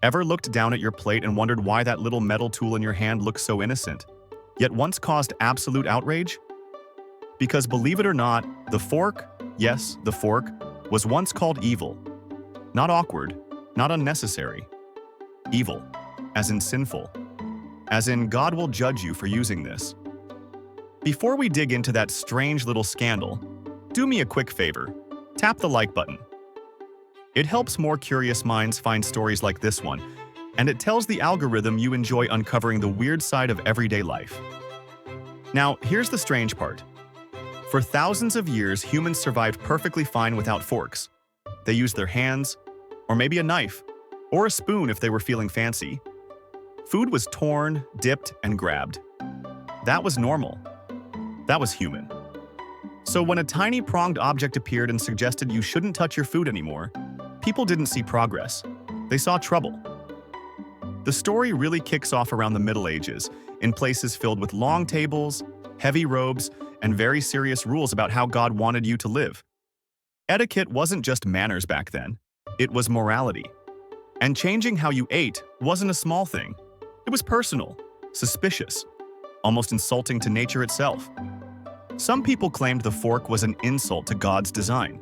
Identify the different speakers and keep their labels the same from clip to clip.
Speaker 1: Ever looked down at your plate and wondered why that little metal tool in your hand looks so innocent, yet once caused absolute outrage? Because believe it or not, the fork, yes, the fork, was once called evil. Not awkward, not unnecessary. Evil, as in sinful. As in God will judge you for using this. Before we dig into that strange little scandal, do me a quick favor. Tap the like button. It helps more curious minds find stories like this one, and it tells the algorithm you enjoy uncovering the weird side of everyday life. Now, here's the strange part. For thousands of years, humans survived perfectly fine without forks. They used their hands, or maybe a knife, or a spoon if they were feeling fancy. Food was torn, dipped, and grabbed. That was normal. That was human. So when a tiny pronged object appeared and suggested you shouldn't touch your food anymore, people didn't see progress. They saw trouble. The story really kicks off around the Middle Ages, in places filled with long tables, heavy robes, and very serious rules about how God wanted you to live. Etiquette wasn't just manners back then, it was morality. And changing how you ate wasn't a small thing. It was personal, suspicious, almost insulting to nature itself. Some people claimed the fork was an insult to God's design.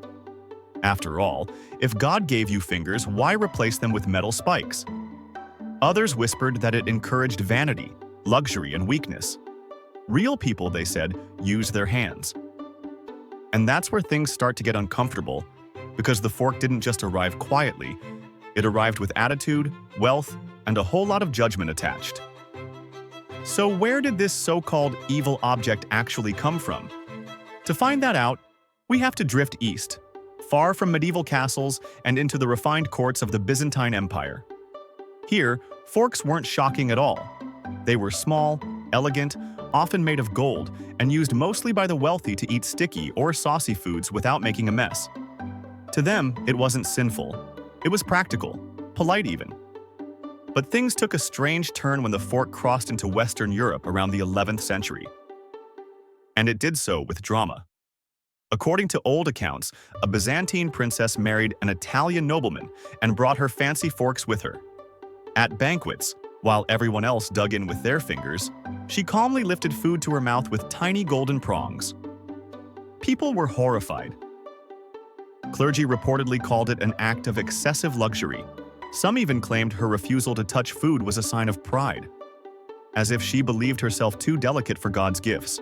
Speaker 1: After all, if God gave you fingers, why replace them with metal spikes? Others whispered that it encouraged vanity, luxury, and weakness. Real people, they said, used their hands. And that's where things start to get uncomfortable, because the fork didn't just arrive quietly, it arrived with attitude, wealth, and a whole lot of judgment attached. So where did this so-called evil object actually come from? To find that out, we have to drift east, far from medieval castles and into the refined courts of the Byzantine Empire. Here, forks weren't shocking at all. They were small, elegant, often made of gold, and used mostly by the wealthy to eat sticky or saucy foods without making a mess. To them, it wasn't sinful. It was practical, polite even. But things took a strange turn when the fork crossed into Western Europe around the 11th century. And it did so with drama. According to old accounts, a Byzantine princess married an Italian nobleman and brought her fancy forks with her. At banquets, while everyone else dug in with their fingers, she calmly lifted food to her mouth with tiny golden prongs. People were horrified. Clergy reportedly called it an act of excessive luxury. Some even claimed her refusal to touch food was a sign of pride, as if she believed herself too delicate for God's gifts.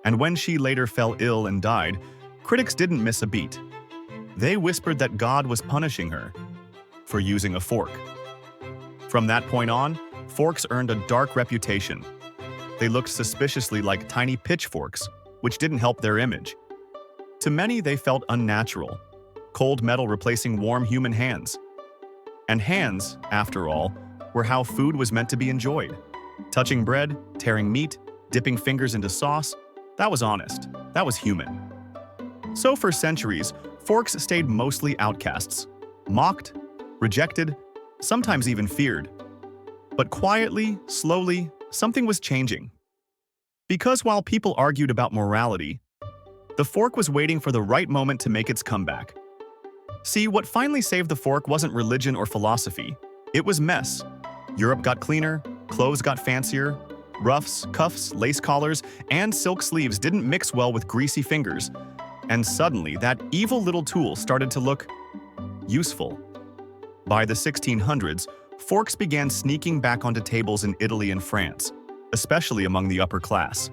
Speaker 1: And when she later fell ill and died, critics didn't miss a beat. They whispered that God was punishing her for using a fork. From that point on, forks earned a dark reputation. They looked suspiciously like tiny pitchforks, which didn't help their image. To many, they felt unnatural, cold metal replacing warm human hands. And hands, after all, were how food was meant to be enjoyed. Touching bread, tearing meat, dipping fingers into sauce, that was honest, that was human. So for centuries, forks stayed mostly outcasts, mocked, rejected, sometimes even feared. But quietly, slowly, something was changing. Because while people argued about morality, the fork was waiting for the right moment to make its comeback. See, what finally saved the fork wasn't religion or philosophy. It was mess. Europe got cleaner, clothes got fancier, ruffs, cuffs, lace collars, and silk sleeves didn't mix well with greasy fingers. And suddenly, that evil little tool started to look useful. By the 1600s, forks began sneaking back onto tables in Italy and France, especially among the upper class.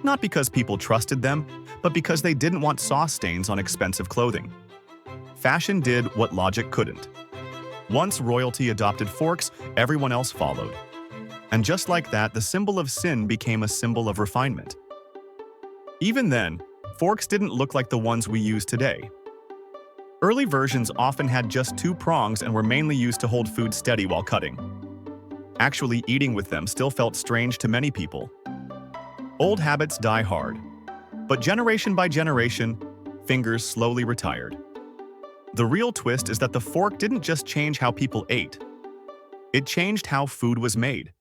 Speaker 1: Not because people trusted them, but because they didn't want sauce stains on expensive clothing. Fashion did what logic couldn't. Once royalty adopted forks, everyone else followed. And just like that, the symbol of sin became a symbol of refinement. Even then, forks didn't look like the ones we use today. Early versions often had just two prongs and were mainly used to hold food steady while cutting. Actually eating with them still felt strange to many people. Old habits die hard. But generation by generation, fingers slowly retired. The real twist is that the fork didn't just change how people ate. It changed how food was made.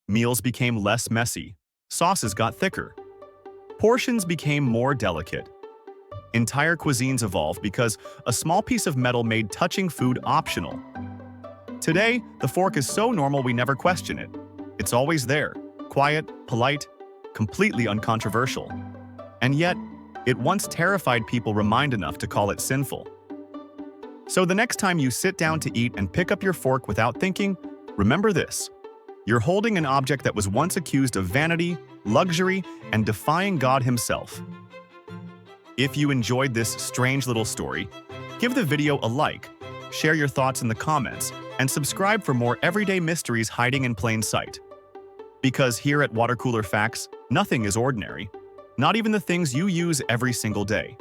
Speaker 1: Meals became less messy. Sauces got thicker. Portions became more delicate. Entire cuisines evolved because a small piece of metal made touching food optional. Today, the fork is so normal we never question it. It's always there, quiet, polite, completely uncontroversial. And yet, it once terrified people remind enough to call it sinful. So the next time you sit down to eat and pick up your fork without thinking, remember this. You're holding an object that was once accused of vanity, luxury, and defying God himself. If you enjoyed this strange little story, give the video a like, share your thoughts in the comments, and subscribe for more everyday mysteries hiding in plain sight. Because here at Water Cooler Facts, nothing is ordinary, not even the things you use every single day.